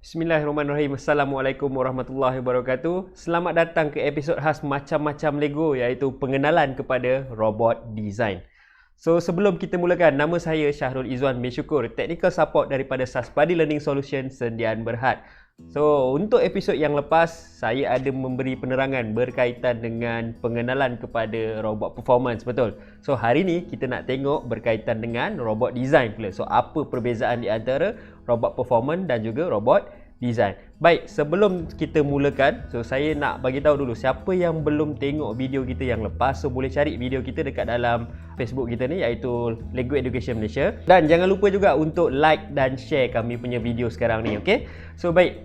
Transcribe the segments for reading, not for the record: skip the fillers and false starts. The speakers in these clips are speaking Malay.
Bismillahirrahmanirrahim. Assalamualaikum warahmatullahi wabarakatuh. Selamat datang ke episod khas macam-macam Lego, iaitu pengenalan kepada robot design. So, sebelum kita mulakan, nama saya Syahrul Izzuan bin Syukur, technical support daripada Saspadi Learning Solution Sdn Berhad. So, untuk episod yang lepas, saya ada memberi penerangan berkaitan dengan pengenalan kepada robot performance, betul? So, hari ni kita nak tengok berkaitan dengan robot design pula. So, apa perbezaan di antara robot performance dan juga robot design. Baik, sebelum kita mulakan, so saya nak bagi tahu dulu siapa yang belum tengok video kita yang lepas, so boleh cari video kita dekat dalam Facebook kita ni, iaitu Lego Education Malaysia. Dan jangan lupa juga untuk like dan share kami punya video sekarang ni, okey? So baik,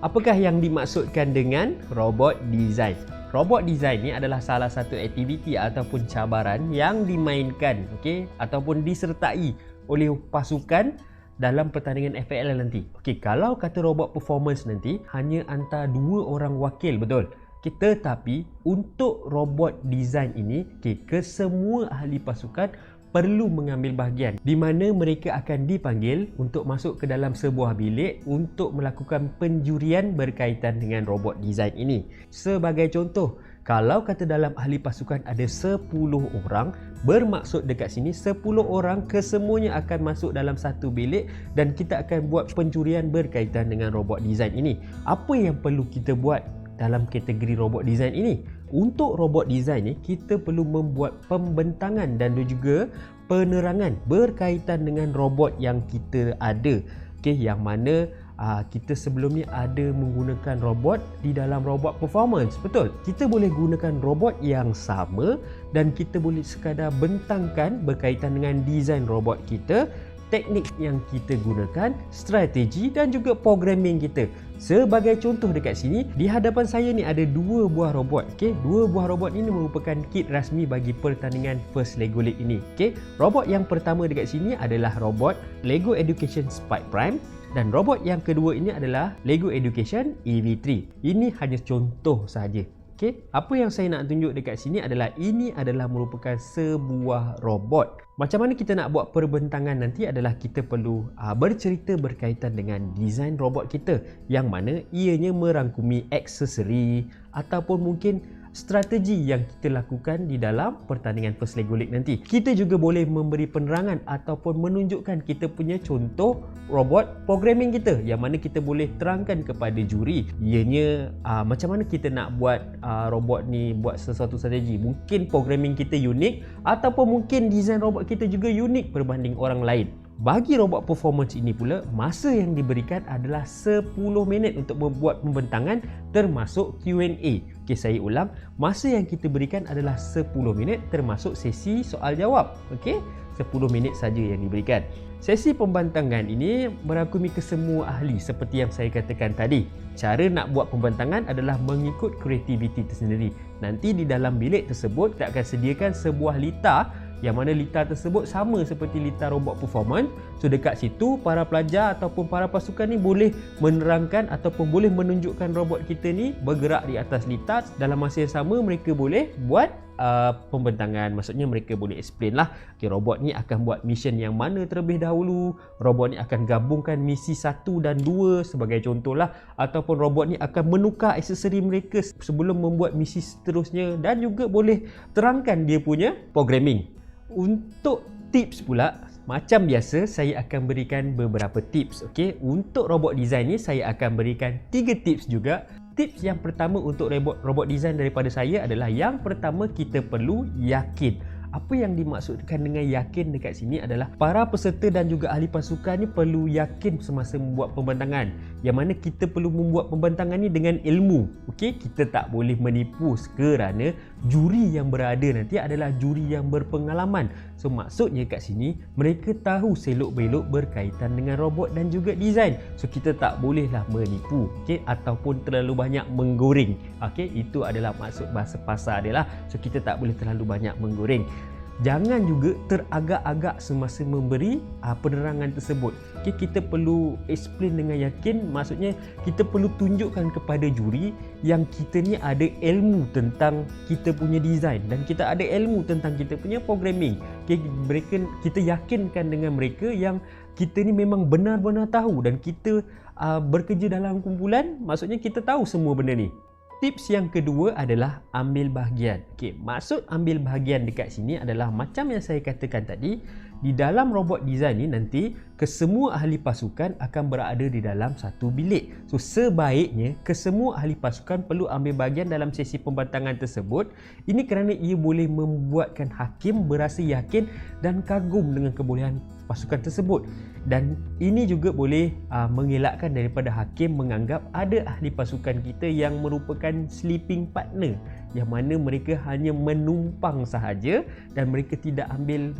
apakah yang dimaksudkan dengan robot design? Robot design ni adalah salah satu aktiviti ataupun cabaran yang dimainkan, okey, ataupun disertai oleh pasukan dalam pertandingan FPL nanti. Okey, kalau kata robot performance nanti hanya hantar 2 orang wakil, betul? Tetapi untuk robot design ini, kesemua ahli pasukan perlu mengambil bahagian, di mana mereka akan dipanggil untuk masuk ke dalam sebuah bilik untuk melakukan penjurian berkaitan dengan robot design ini. Sebagai contoh, kalau kata dalam ahli pasukan ada 10 orang, bermaksud dekat sini 10 orang kesemuanya akan masuk dalam satu bilik dan kita akan buat pencurian berkaitan dengan robot design ini. Apa yang perlu kita buat dalam kategori robot design ini? Untuk robot design ni, kita perlu membuat pembentangan dan juga penerangan berkaitan dengan robot yang kita ada. Yang mana kita sebelum ni ada menggunakan robot di dalam robot performance, betul? Kita boleh gunakan robot yang sama dan kita boleh sekadar bentangkan berkaitan dengan design robot kita, teknik yang kita gunakan, strategi dan juga programming kita. Sebagai contoh dekat sini, di hadapan saya ni ada 2 buah robot. Okey, 2 buah robot ini merupakan kit rasmi bagi pertandingan First Lego League ini. Okey, robot yang pertama dekat sini adalah robot Lego Education Spike Prime dan robot yang kedua ini adalah Lego Education EV3. Ini hanya contoh sahaja. Okey, apa yang saya nak tunjuk dekat sini adalah ini adalah merupakan sebuah robot. Macam mana kita nak buat perbentangan nanti adalah kita perlu bercerita berkaitan dengan desain robot kita, yang mana ianya merangkumi aksesori ataupun mungkin strategi yang kita lakukan di dalam pertandingan First Lego League nanti. Kita juga boleh memberi penerangan ataupun menunjukkan kita punya contoh robot programming kita, yang mana kita boleh terangkan kepada juri ianya macam mana kita nak buat robot ni buat sesuatu strategi. Mungkin programming kita unik ataupun mungkin desain robot kita juga unik berbanding orang lain. Bagi robot performance ini pula, masa yang diberikan adalah 10 minit untuk membuat pembentangan termasuk Q&A. Okey, saya ulang, masa yang kita berikan adalah 10 minit termasuk sesi soal jawab. Okey, 10 minit saja yang diberikan. Sesi pembentangan ini merangkumi kesemua ahli seperti yang saya katakan tadi. Cara nak buat pembentangan adalah mengikut kreativiti tersendiri. Nanti di dalam bilik tersebut kita akan sediakan sebuah litar, yang mana litar tersebut sama seperti litar robot performance. So dekat situ para pelajar ataupun para pasukan ni boleh menerangkan ataupun boleh menunjukkan robot kita ni bergerak di atas litar. Dalam masa yang sama mereka boleh buat pembentangan. Maksudnya mereka boleh explain lah, okay, robot ni akan buat mission yang mana terlebih dahulu, robot ni akan gabungkan misi 1 dan 2 sebagai contoh lah, ataupun robot ni akan menukar aksesori mereka sebelum membuat misi seterusnya, dan juga boleh terangkan dia punya programming. Untuk tips pula, macam biasa saya akan berikan beberapa tips. Okey, untuk robot design ni saya akan berikan 3 tips juga. Tips yang pertama untuk robot design daripada saya adalah, yang pertama kita perlu yakin. Apa yang dimaksudkan dengan yakin dekat sini adalah para peserta dan juga ahli pasukan ni perlu yakin semasa membuat pembentangan, yang mana kita perlu membuat pembentangan ni dengan ilmu. Okey, kita tak boleh menipu kerana juri yang berada nanti adalah juri yang berpengalaman. So maksudnya kat sini mereka tahu selok-belok berkaitan dengan robot dan juga design. So kita tak bolehlah menipu, okey, ataupun terlalu banyak menggoreng. Okey, itu adalah maksud bahasa pasar dia lah. So kita tak boleh terlalu banyak menggoreng. Jangan juga teragak-agak semasa memberi penerangan tersebut. Okay, kita perlu explain dengan yakin, maksudnya kita perlu tunjukkan kepada juri yang kita ni ada ilmu tentang kita punya design dan kita ada ilmu tentang kita punya programming. Okay, kita yakinkan dengan mereka yang kita ni memang benar-benar tahu dan kita bekerja dalam kumpulan, maksudnya kita tahu semua benda ni. Tips yang kedua adalah ambil bahagian. Okey, maksud ambil bahagian dekat sini adalah macam yang saya katakan tadi, di dalam robot design ni nanti kesemua ahli pasukan akan berada di dalam satu bilik. So sebaiknya kesemua ahli pasukan perlu ambil bahagian dalam sesi pembantangan tersebut. Ini kerana ia boleh membuatkan hakim berasa yakin dan kagum dengan kebolehan pasukan tersebut. Dan ini juga boleh mengelakkan daripada hakim menganggap ada ahli pasukan kita yang merupakan sleeping partner, yang mana mereka hanya menumpang sahaja dan mereka tidak ambil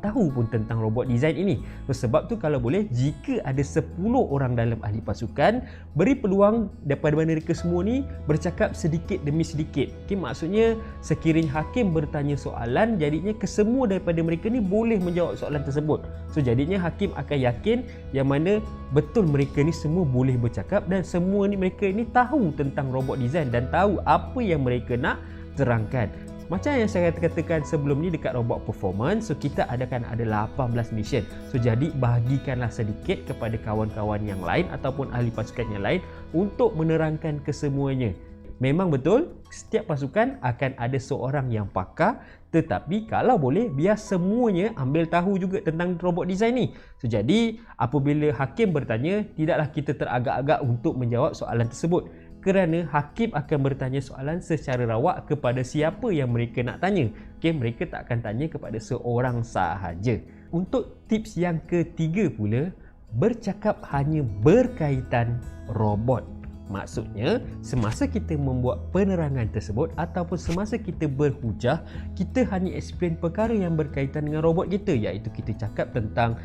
tahu pun tentang robot design ini. Sebab tu kalau boleh, jika ada 10 orang dalam ahli pasukan, beri peluang daripada mereka semua ni bercakap sedikit demi sedikit. Okay, maksudnya sekiranya hakim bertanya soalan, jadinya kesemua daripada mereka ni boleh menjawab soalan tersebut. So jadinya hakim akan yakin yang mana betul mereka ni semua boleh bercakap dan semua ni mereka ni tahu tentang robot design dan tahu apa yang mereka nak terangkan. Macam yang saya katakan sebelum ni dekat robot performance, so kita ada 18 mission. So jadi bahagikanlah sedikit kepada kawan-kawan yang lain ataupun ahli pasukan yang lain untuk menerangkan kesemuanya. Memang betul, setiap pasukan akan ada seorang yang pakar, tetapi kalau boleh biar semuanya ambil tahu juga tentang robot design ni. So jadi apabila hakim bertanya, tidaklah kita teragak-agak untuk menjawab soalan tersebut, kerana hakim akan bertanya soalan secara rawak kepada siapa yang mereka nak tanya. Okay, mereka tak akan tanya kepada seorang sahaja. Untuk tips yang ketiga pula, bercakap hanya berkaitan robot. Maksudnya, semasa kita membuat penerangan tersebut ataupun semasa kita berhujah, kita hanya explain perkara yang berkaitan dengan robot kita, iaitu kita cakap tentang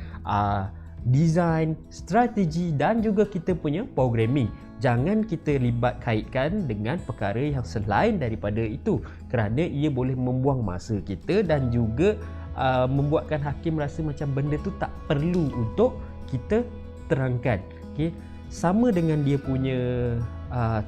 design, strategi dan juga kita punya programming. Jangan kita kaitkan dengan perkara yang selain daripada itu, kerana ia boleh membuang masa kita dan juga membuatkan hakim rasa macam benda tu tak perlu untuk kita terangkan. Okay? Sama dengan dia punya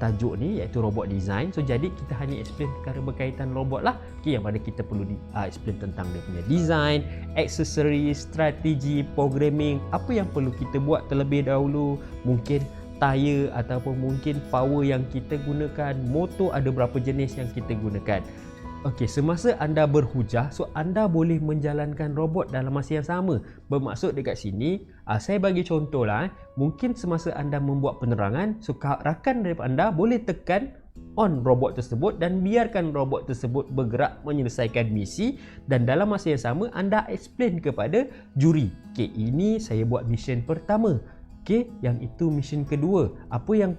tajuk ni, iaitu robot design. So jadi kita hanya explain perkara berkaitan robot lah. Okay, yang mana kita perlu explain tentang dia punya design, accessories, strategi, programming, apa yang perlu kita buat terlebih dahulu, mungkin tayar ataupun mungkin power yang kita gunakan, motor ada berapa jenis yang kita gunakan. Okey, semasa anda berhujah, so anda boleh menjalankan robot dalam masa yang sama. Bermaksud dekat sini, saya bagi contoh lah, mungkin semasa anda membuat penerangan, so rakan daripada anda boleh tekan on robot tersebut dan biarkan robot tersebut bergerak menyelesaikan misi, dan dalam masa yang sama anda explain kepada juri. Okey, ini saya buat mission pertama. Okey, yang itu mission kedua. Apa yang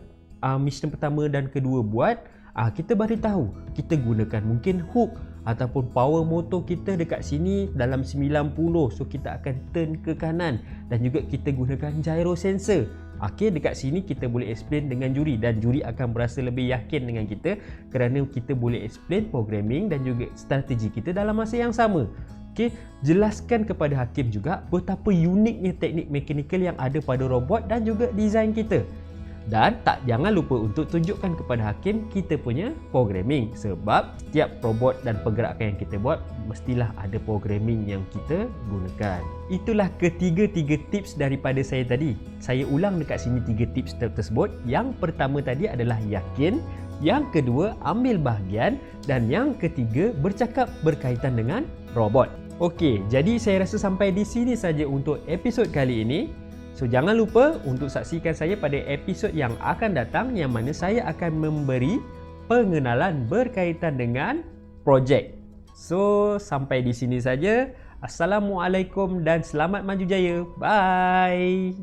mission pertama dan kedua buat? Kita beritahu kita gunakan mungkin hook ataupun power motor kita dekat sini dalam 90, so kita akan turn ke kanan, dan juga kita gunakan gyro sensor. Okey, dekat sini kita boleh explain dengan juri dan juri akan berasa lebih yakin dengan kita kerana kita boleh explain programming dan juga strategi kita dalam masa yang sama. Okey, jelaskan kepada hakim juga betapa uniknya teknik mekanikal yang ada pada robot dan juga design kita. Dan jangan lupa untuk tunjukkan kepada hakim kita punya programming, sebab setiap robot dan pergerakan yang kita buat mestilah ada programming yang kita gunakan. Itulah ketiga tips daripada saya tadi. Saya ulang dekat sini 3 tips tersebut. Yang pertama tadi adalah yakin, yang kedua ambil bahagian, dan yang ketiga bercakap berkaitan dengan robot. Okey, jadi saya rasa sampai di sini saja untuk episod kali ini. So jangan lupa untuk saksikan saya pada episod yang akan datang, yang mana saya akan memberi pengenalan berkaitan dengan projek. So sampai di sini saja. Assalamualaikum dan selamat maju jaya. Bye.